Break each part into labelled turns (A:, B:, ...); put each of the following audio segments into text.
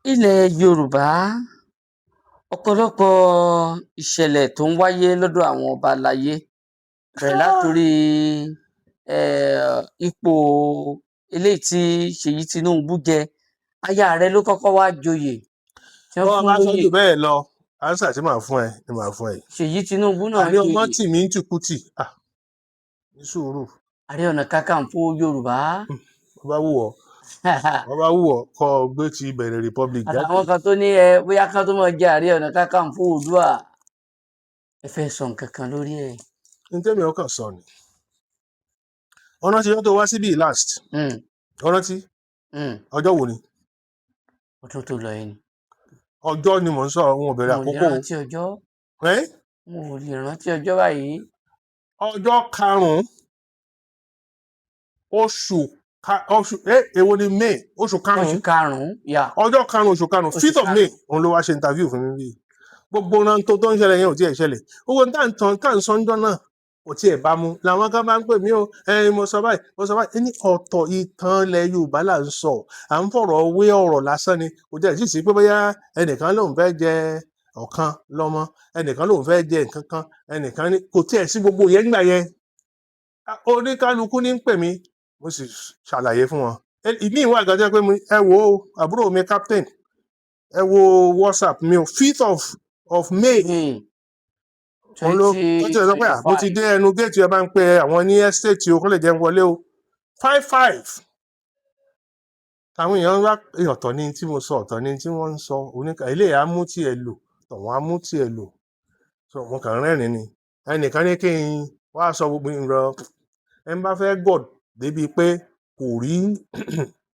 A: Ilẹ̀ Yorùbá, ọ̀pọ̀lọpọ̀ ìṣẹ̀lẹ̀ tó ń wáyé lọ́dọ̀ àwọn ọba aláyé bẹ̀rẹ̀ látòrí ipò eléyìí tí Ṣèyí Tinubu jẹ, aya rẹ̀ ló kọ́kọ́ wá joyè tí wọ́n
B: bọ́n
A: fún
B: bá sọ
A: lóyè.
B: jù bẹ́ẹ̀ lọ ánsà tí màá fún ẹ ni màá fún ẹ yìí.
A: Ṣèyí Tinubu náà
B: àní ọmọ
A: joyè
B: tì mí ń tìkútì ní sùúrù
A: Ààrẹ Ọ̀nà Kakanfò Yorùbá.
B: wọ́n bá wù ọ́ kọ́ ọ gbé ti bẹ̀rẹ̀ republic jáde.
A: àtàwọn kan tó ní bóyá kan tó máa jẹ Ààrẹ Ọ̀nà Kakanfò Oòduà, ẹ fẹ́ sọ nǹkan kan lórí ẹ̀.
B: ní tẹ́mi ọkàn sọ ni ọ̀nà tí wọ́n tó wá síbí last ọ̀nà tí ọjọ́ wo ni
A: ọdún tó lọ yẹn ni.
B: ọjọ́ ni mò ń sọ wọn ò bẹ̀rẹ̀
A: mo ò lè
B: àkókò
A: rántí ọjọ́. mo ò lè rántí ọjọ́ báyìí.
B: ọjọ́ karùn-ún oṣù èwo ni May oṣù karùn-ún ọjọ́ karùn-ún oṣù karùn-ún 5th of May òun ló wá ṣe interview fún mi bí gbogbo ọ̀nà tó ń ṣẹlẹ̀ yẹn ò tiẹ̀ ṣẹlẹ̀ owó tá à ń sọ ńjọ́ náà kò tiẹ̀ bá mu làwọn kan bá ń pè mí o mo sọ báyìí ní ọ̀tọ̀ ìtàn ilẹ̀ Yorùbá là ń sọ à ń fọ̀rọ̀ wé ọ̀rọ̀ lásán ni kò tiẹ̀ sì sí pé bóyá ẹnìkan lòun fẹ́ jẹ ọ̀kan lọ́mọ ẹnìkan lòun fẹ́ jẹ nǹkan kan ẹnìkan ní kò tiẹ̀ sí gbogbo yẹn gbà yẹn oníkálukú ní ń pè mí mo sì ṣàlàyé fún wọn ìní ìwà àgbàjọ pé ẹ wo àbúrò mi captain ẹ wo WhatsApp mi o 5th of May òun ló ti sọ pé mo ti dé ẹnu géètì ẹ bá ń pe àwọn ní estate o kó lè jẹun wọlé o 5-5 àwọn èèyàn wá ọ̀tọ̀ ní tí mo sọ ọ̀tọ̀ ní tí wọ́n ń sọ oníkà ilé àmú tí ẹ lò tọ̀wọ́n àmú tí ẹ lò so mo kàn rẹ́rìn ni ẹnìkan ní kí n wá sọ gbogbo ìrọ̀ ẹ bá fẹ́ gọ̀ débi pé kò rí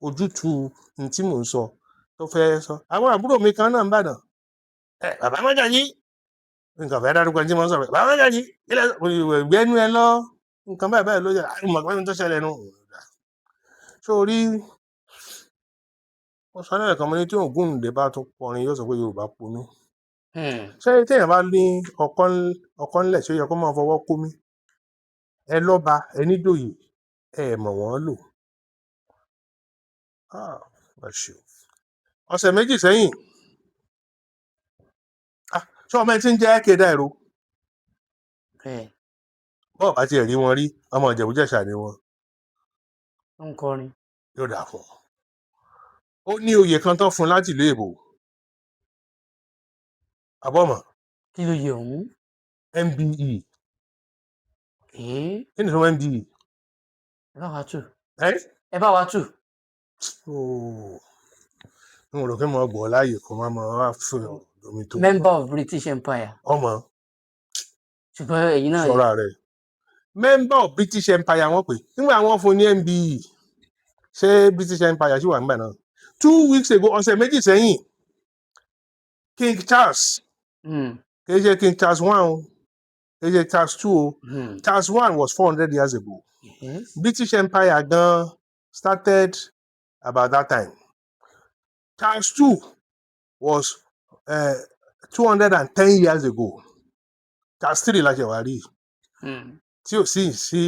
B: ojútùú ní tí mò ń sọ tó fẹ́ sọ àwọn àbúrò mi kan náà ń bàdàn bàbá Mogaji nǹkan fẹ́ dárúkọ tí mo ń sọ̀rọ̀ bàbá Mogaji ilẹ̀ ìgbẹ́nu ẹ lọ nǹkan báyìí ló yẹ àìmọ̀ pé tó ṣẹlẹ̀ nù sórí mo sọ lẹ́ẹ̀kan mo ní tí Ògúndé bá tún kọrin yóò sọ pé Yorùbá ponú ṣé téèyàn bá ní ọkàn ńlẹ̀ ṣé ó yẹ kó máa fọwọ́ kómi ẹ lọ́ba ẹ nídòyè ẹ mọ̀ wọ́n lò ọ̀sẹ̀ méjì sẹ́yìn ṣé ọmọ ẹ ti ń jẹ́ kéda ẹ̀rọ bọ́ọ̀ bá tiẹ̀ rí wọn rí ọmọ Ìjẹ̀bú-Jẹ̀ṣà ni wọn
A: ń kọrin
B: yóò dà fún ó ní oyè kan tó fún láti ìlú èbò àbọ̀mọ̀
A: kí ló yẹ òun
B: MBE kí ni tó MBE
A: ẹ bá wa tù
B: n ò rò pé mo gbọ́ láàyè kó má mọ wá fún omi tó
A: member of British Empire
B: ọmọ
A: ṣùgbọ́n èyí náà
B: sọ́ra rẹ̀ member of British Empire wọ́n pè nígbà wọ́n fún ní MBE ṣé British Empire ṣì wà nígbà náà 2 weeks ago ọ̀sẹ̀ méjì sẹ́yìn King Charles kì í ṣe King Charles I o kì í ṣe Charles II o Charles I was 400 years ago British Empire gan started about that time Charles II was 210 years ago Charles III la ṣe wá rí tí ò sí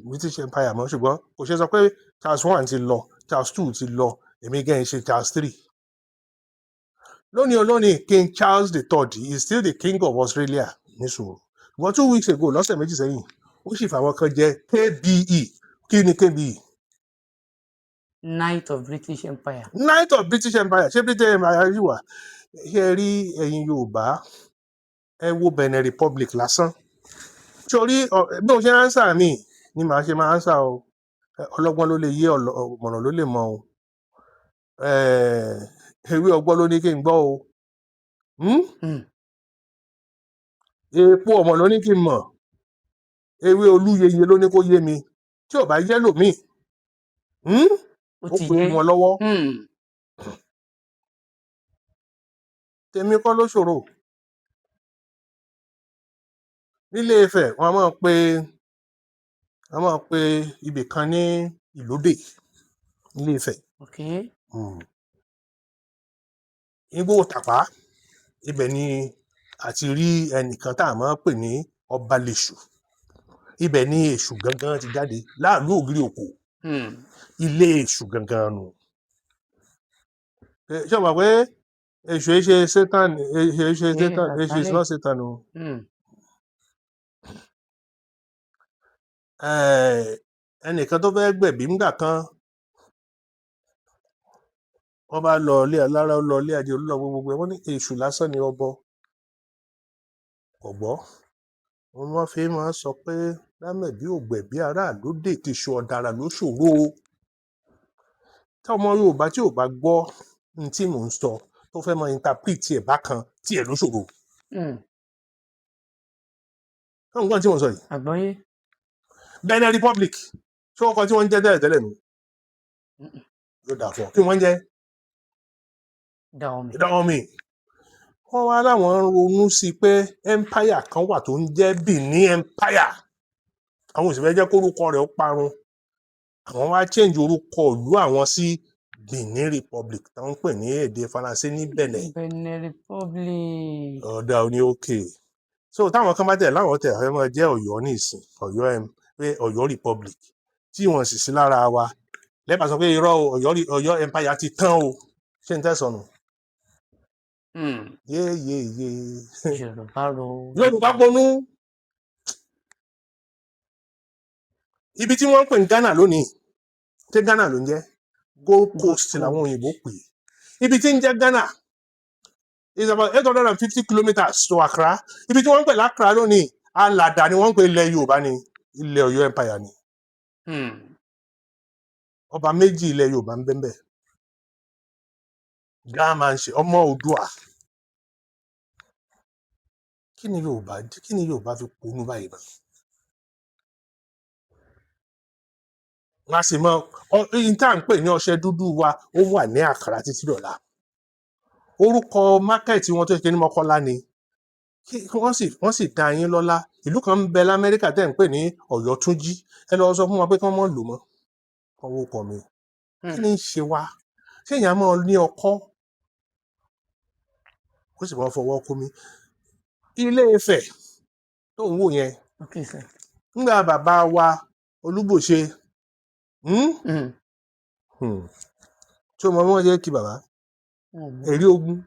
B: British Empire mọ́ ṣùgbọ́n kò ṣe sọ pé Charles I ti lọ Charles II ti lọ èmi gẹ́gẹ́ ṣe Charles III lónìí King Charles III is still the king of Australia nísòro ṣùgbọ́n 2 weeks ago lọ́sẹ̀ méjì sẹ́yìn ó sì fàwọn kan jẹ KBE kí ni KBE.
A: Knight of British Empire.
B: Knight of British Empire ṣé British Empire yìí wà ṣe rí ẹ̀yin Yorùbá ẹ wo Benin Republic lásán sórí bí mo ṣe ánsà mi ni màá ṣe máa ánsà o ọlọ́gbọ́n ló lè yé ọ̀mọ̀ràn ló lè mọ̀ o ewé ọgbọ́n ló ní kí n gbọ́ o epo ọmọ ló ní kí n mọ̀ ewé olúyeye ló ní kó yé mi tí ò bá yé lòmíì ó pè wọn lọ́wọ́ tèmi kọ́ ló ṣòro nílé Ifẹ̀ wọ́n máa pe ibì kan ní Ìlódè nílé Ifẹ̀ Igbó Tàpá ibẹ̀ ni àti rí ẹnìkan tá a máa pè ní Ọbalẹ̀ṣù ibẹ̀ ni èṣù gangan ti jáde láàlú ògiri òkò ilé èṣù gangan nù ṣé o mọ̀ pé èṣù ṣe Satan, èṣù ṣe
A: Eh,
B: Satan, èṣù is
A: Sátánì.
B: not Satan o.
A: Hmm.
B: Ẹnìkan tó fẹ́ gbẹ̀bí ńgbà kan wọ́n bá lọ ilé alára, ó lọ ilé adé, olúlọ gbogbo ẹ̀, wọ́n ní èṣù lásán ni ọbọ kò gbọ́. Wọ́n fi máa ń sọ pé lámẹ̀bí ò gbẹ̀bí aráàlú dè ti ṣu ọ̀daràn ló ṣòro o. Tí ọmọ Yorùbá tí ò bá gbọ́ ní tí mò ń sọ tó fẹ́ mọ interpret ẹ̀ bákan tí ẹ̀ ló ṣòro.
A: Hmm.
B: Káwọn nǹkan tí mò ń sọ yìí.
A: Àgbọ́yé.
B: Benin Republic ṣé wọ́n kọ tí wọ́n ń jẹ́ tẹ́lẹ̀ tẹ́lẹ̀ nù? Yóò dà fún ọ. Kí wọ́n ń jẹ́?
A: Dàomi.
B: Dàomi. Wọ́n wá láwọn ń ronú sí i pé empire kan wà tó ń jẹ́ Benin Empire. Àwọn òsì fẹ́ jẹ́ kórúkọ rẹ̀ ó parun. Àwọn wá change orúkọ ìlú àwọn sí Benin Republic tó ń pè ní èdè Faransé ní Benin.
A: Benin Republic.
B: Ọ̀dà òní òkè. So táwọn kan bá tẹ̀ láwọn tẹ̀ fẹ́ mọ jẹ́ Ọ̀yọ́ ní ìsìn, pé Ọ̀yọ́ Republic tí wọ́n sì sí lára wa lẹ́bàá sọ pé irọ́ o, Ọ̀yọ́ Empire ti tán o. Ṣé n tẹ̀sán nù? Yéyéyé.
A: Yorùbá ro.
B: Yorùbá ponú. Ibi tí wọ́n ń pè ní Ghana lónìí, ṣé Ghana ló ń jẹ́? Gold Coast làwọn òyìnbó pè é. Ibi tí ń jẹ́ Ghana is about 850 kilometers to Accra. Ibi tí wọ́n ń pè l'Accra lónìí, Alàdà ni wọ́n ń pè ilẹ̀ Yorùbá ní ilẹ̀ Ọ̀yọ́ Empire ni. Ọba méjì ilẹ̀ Yorùbá ń bẹ́ẹ̀. Gáàmà ń ṣe ọmọ Oòduà. Kí ni Yorùbá fi ponú báyìí náà? Wọ́n á sì mọ ohun tá à ń pè ní ọṣẹ dúdú wa ó wà ní Accra títí dọ̀la. Orúkọ mákẹ́ẹ̀tì wọn tó ṣe ní Mọ́kọ́lá ni. Wọ́n sì dá yín lọ́lá. Ìlú kan ń bẹ l'Amẹ́ríkà tẹ́ ń pè ní Ọ̀yọ́túnjí. Ẹ lọ sọ fún wọn pé kí wọ́n mọ̀ lò mọ́. Ọwọ́ kọ mi. Kí ni ń ṣe wa? Ṣé èèyàn máa ní ọkọ́? Ó sì máa fọwọ́ kó mi. Ilé Ifẹ̀ tó ń wò yẹn.
A: Okay, sir.
B: Nígbà bàbá wa Olúbuse. Tí o mọ bí wọ́n ṣe kí bàbá? Èrè ogun.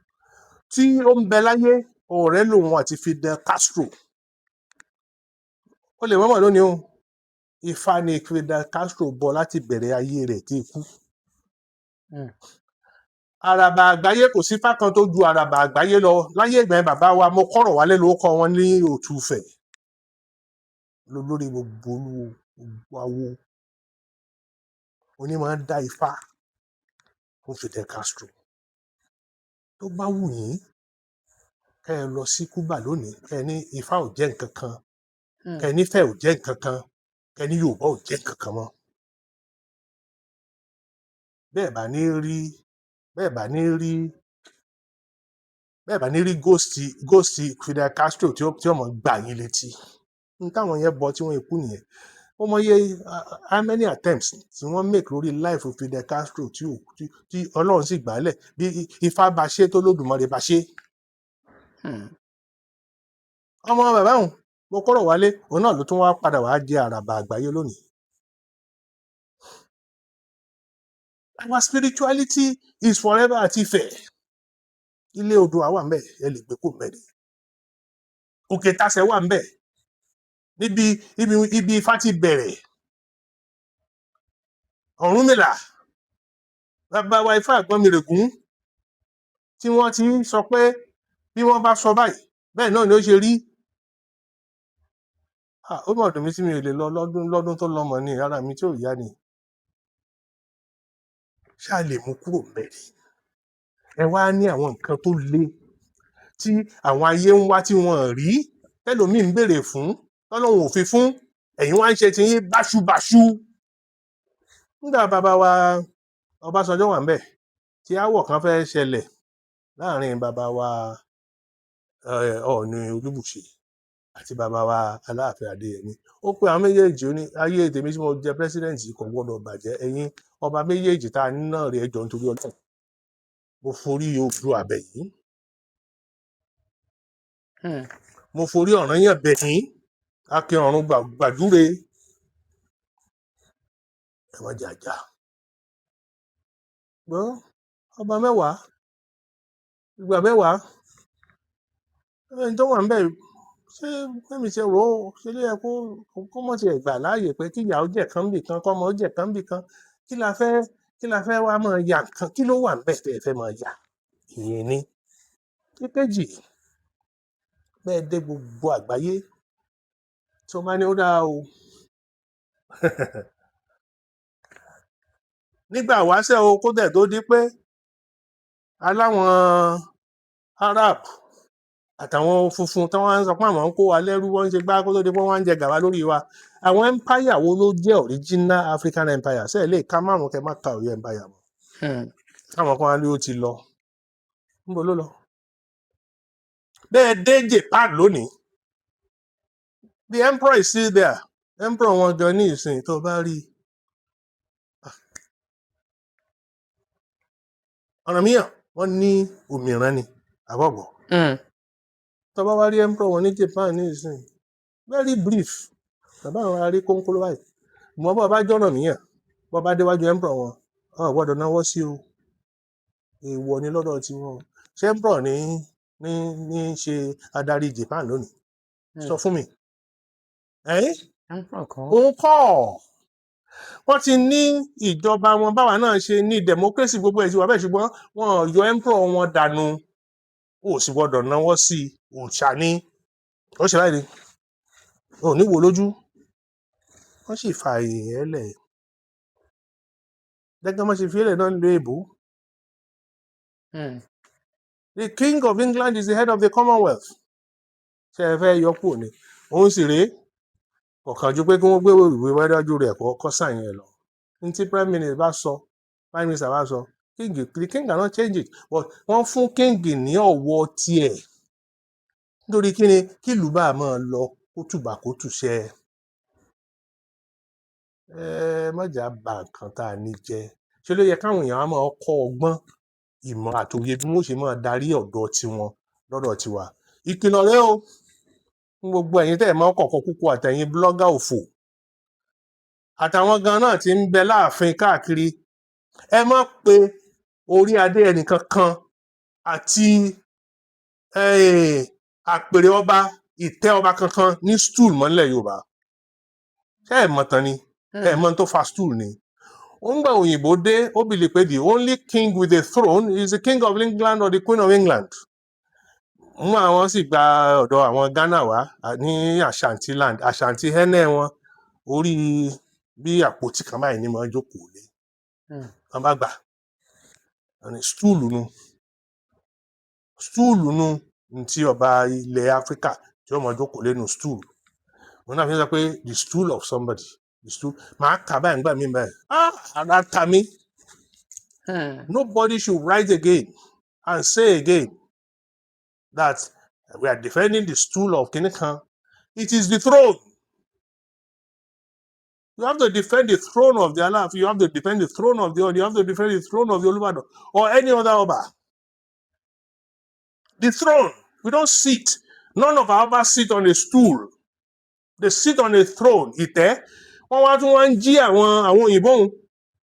B: Tí ó ń bẹ láyé, ọ̀rẹ́ lòun àti Fidel Castro. Ó lè mọ́mọ́ lónìí o. Ifá ni Fidel Castro bọ láti bẹ̀rẹ̀ ayé rẹ̀ tí ikú. Àràbà àgbáyé kò sí fákan tó ju àràbà àgbáyé lọ. Láyé ìgbà yẹn bàbá wa mo kọ́rọ̀ wálé lórúkọ wọn ní Òtúfẹ̀. Lórí gbogbo awo. Oní máa ń dá ifá fún Fidel Castro. Tó bá wù yín kẹ́ ẹ lọ sí Cuba lónìí kẹ́ ẹ ní ifá ò jẹ́ nǹkan kan, kẹ́ ẹ nífẹ̀ẹ́ ò jẹ́ nǹkan kan, kẹ́ ẹ ní Yorùbá ò jẹ́ nǹkan kan mọ́. Bẹ́ẹ̀ bá ní rí ghost Fidel Castro tí ó mọ̀ gbà yín létí. Ní táwọn yẹn bọ tí wọ́n ikú nìyẹn. Ó mọ iye how many attempts tí wọ́n make lórí life of Fidel Castro tí Ọlọ́run sì gbálẹ̀ bí ifá bá ṣe tó lódùmarè bá ṣe. Ọmọ bàbá òun mo kọ́rọ̀ wálé òun náà ló tún wá padà wá jẹ àràbà àgbáyé lónìí. Our spirituality is forever at Ife. Ilé Oòduà wà ńbẹ̀, ẹ lè gbé kó mẹ́rin. Òkè Tasẹ̀ wà ńbẹ̀. Níbi ifá ti bẹ̀rẹ̀. Ọ̀rúnmìlà, bàbá wa Ifá Àgbọnmìrègún, tí wọ́n ti sọ pé bí wọ́n bá sọ báyìí, bẹ́ẹ̀ náà ni ó ṣe rí. Ó mọ̀ dùn mí tí mi ò lè lọ lọ́dún tó lọ́mọ ní ara mi tí ò yá ni. Ṣá lè mú kúrò mẹ́rin. Ẹ wá ní àwọn nǹkan tó le tí àwọn ayé ń wá tí wọ́n rí, tẹ́lòmíì ń béèrè fún, tọ́lọ́run ò fi fún, ẹ̀yin wá ń ṣe ti yín báṣubàṣu. Nígbà bàbá wa Ọbásanjọ́ wà ńbẹ̀ tí aáwọ̀ kan fẹ́ ṣẹlẹ̀ láàrin bàbá wa Ọọ̀ni Olúbùṣe àti bàbá wa Aláàfin Adeyemi. Ó pe àwọn méjèèjì ó ní ayé tèmi tí mo jẹ president kò gbọdọ̀ bàjẹ́, ẹ̀yin ọba méjèèjì tá a ní náà rí ẹjọ́ nítorí Ọlọ́run. Mo forí Oòduà bẹ̀ yín. Mo forí Ọ̀rànyàn bẹ̀ yín. Akin ọ̀run gbàdúre. Ẹ má jàjà. Gbọ́ ọba mẹ́wàá ìgbà mẹ́wàá ẹni tó wà ń bẹ̀ ṣé fẹ́mi ṣe rò ó ṣe ló yẹ kó mọ̀ tiẹ̀ gbà láàyè pé kí ìyá ó jẹ̀ kan bì kan kọ́mọ ó jẹ̀ kan bì kan kí la fẹ́ wá máa yà nǹkan kí ló wà ń bẹ̀ tẹ́ ẹ fẹ́ máa yà ìyẹn ni. ìkejì bẹ́ẹ̀ dé gbogbo àgbáyé tó máa ní ó dáa o nígbà wáṣẹ́ o kó dẹ̀ tó di pé aláwọn Arab àtàwọn funfun tí wọ́n ń sọ pé àwọn ń kó wa lẹ́rú wọ́n ń ṣe gbá kó tó di pé wọ́n ń jẹ gàba lórí wa àwọn empire wo ló jẹ́ original African empire ṣe lè ká márùn kẹ má ka òye empire mọ́ àwọn kan wá ní ó ti lọ níbo ló lọ bẹ́ẹ̀ dé Japan lónìí the emperor is still there emperor wọn gan ní ìsìn tó bá rí ọ̀nà mìíràn wọ́n ní òmìrán ni àbọ̀bọ̀ tó bá wá rí emperor wọn ní Japan ní ìsìn very brief bàbá àwọn arí kónkóló báyìí mọ́ bọ́ bá jọ́nà mìíràn bọ́ bá déwájú emperor wọn ọ̀ gbọ́dọ̀ náwó sí o èèwọ̀ ni lọ́dọ̀ tí wọn ṣé emperor ní ṣe adarí Japan lónìí sọ fún mi òun kọ́ wọ́n ti ní ìjọba wọn báwa náà ṣe ní democracy gbogbo ẹ̀ ti wà bẹ́ẹ̀ ṣùgbọ́n wọn yọ emperor wọn dànù ó sì gbọ́dọ̀ náwó sí òòṣà ní ó ṣe láìní ò ní wò lójú wọ́n sì fààyè ẹ̀ lẹ̀ gẹ́gẹ́ bọ́n ṣe fi ẹ̀lẹ̀ náà lo èbó. The King of England is the head of the Commonwealth ṣe ẹ fẹ́ yọ kúrò ní òun sì rèé ọ̀kan ju pé kí wọ́n gbé ìwé wájú rẹ̀ kọ́ sàn yẹn lọ ní tí prime minister bá sọ the king cannot change it but wọ́n fún king ní ọ̀wọ̀ tiẹ̀ nítorí kí ni kí ìlú bá máa lọ kó tùbà kó tùṣẹ́ mọ̀jà bà nǹkan tá a ní jẹ́ ṣé ló yẹ káwọn èèyàn á máa kọ́ ọgbọ́n ìmọ̀ àtòye bí wọ́n ṣe máa darí ọ̀dọ́ tiwọn lọ́dọ̀ tiwa ìkìlọ̀ rẹ o fún gbogbo ẹ̀yin tẹ́ ẹ̀ máa kọ̀ọ̀kan kúkú àtẹ̀yin blọ́gà òfò àtàwọn gan náà ti ń bẹ láàfin káàkiri ẹ má pe orí adé ẹnìkan kan àti àpèrè ọba ìtẹ́ ọba kankan ní stool mọ́lẹ̀ Yorùbá ṣé ẹ̀ mọ̀ tán ni ẹ̀ mọ̀ tó fa stool ni ó ń gbà òyìnbó dé ó bìlì pé the only king with a throne is the king of England or the queen of England mú àwọn sì gba ọ̀dọ̀ àwọn Ghana wá ní Ashanti land Ashanti hẹ́nẹ́ wọn orí bí àpótí kan báyìí ní máa jókòó lé wọn bá gbà stúùlù nu tí ọba ilẹ̀ Áfíríkà tí ó máa jókòó lẹ́nu stúùlù wọn náà fi sọ pé the stool of somebody the stool máa kà báyìí nígbà mí báyìí ara ta mí nobody should rise again and say again that we are defending the stool of Kinikan. It is the throne. You have to defend the throne of the Alaafin. You have to defend the throne of the Oyo. You have to defend the throne of the Olubadan or any other Oba. The throne. We don't sit. None of our Obas sit on a stool. They sit on a throne. Ìtẹ́. Wọ́n wá tún wá ń jí àwọn òyìnbó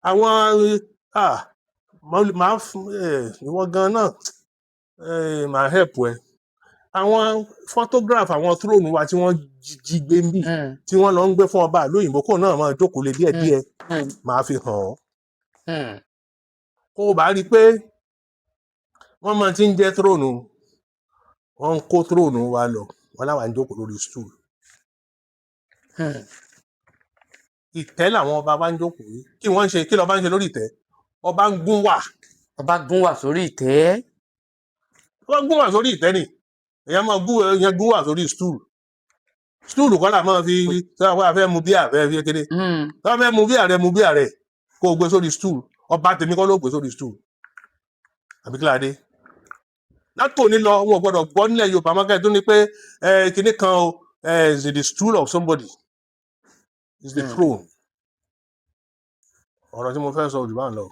B: àwọn ìwọ gan náà máa help ẹ. Àwọn photograph àwọn throne wa tí wọ́n jí gbé ń bì tí wọ́n lọ ń gbé fún ọba lóyìnbó kó náà máa jókòó lé díẹ̀díẹ̀ máa fi hàn ọ́ kó o bá rí i pé wọ́n máa ti ń jẹ́ throne wọ́n ń kó throne wa lọ wọ́n láwa ń jókòó lórí stool ìtẹ́ làwọn ọba bá ń jókòó kí wọ́n ń ṣe kí lọ́ba ń ṣe lórí ìtẹ́ ọba ń gún wà
A: sórí ìtẹ́
B: wọ́n gún wà sórí ìtẹ́ ni èèyàn máa gún wà sórí stool kọ́ là máa fi sọ́wọ́ afẹ́ mu bí ààrẹ fi kéde sọ́wọ́ fẹ́ mu bí ààrẹ kó o gbé sórí stool ọba tèmi kọ́ ló gbé sórí stool àbí kíláàdé látòní lọ wọn ò gbọdọ̀ gbọ́ nílẹ̀ Yorùbá mákẹ́ tó ní pé kinní kan o is the stool of somebody is the throne ọ̀rọ̀ tí mo fẹ́ sọ jù bá ń lọ.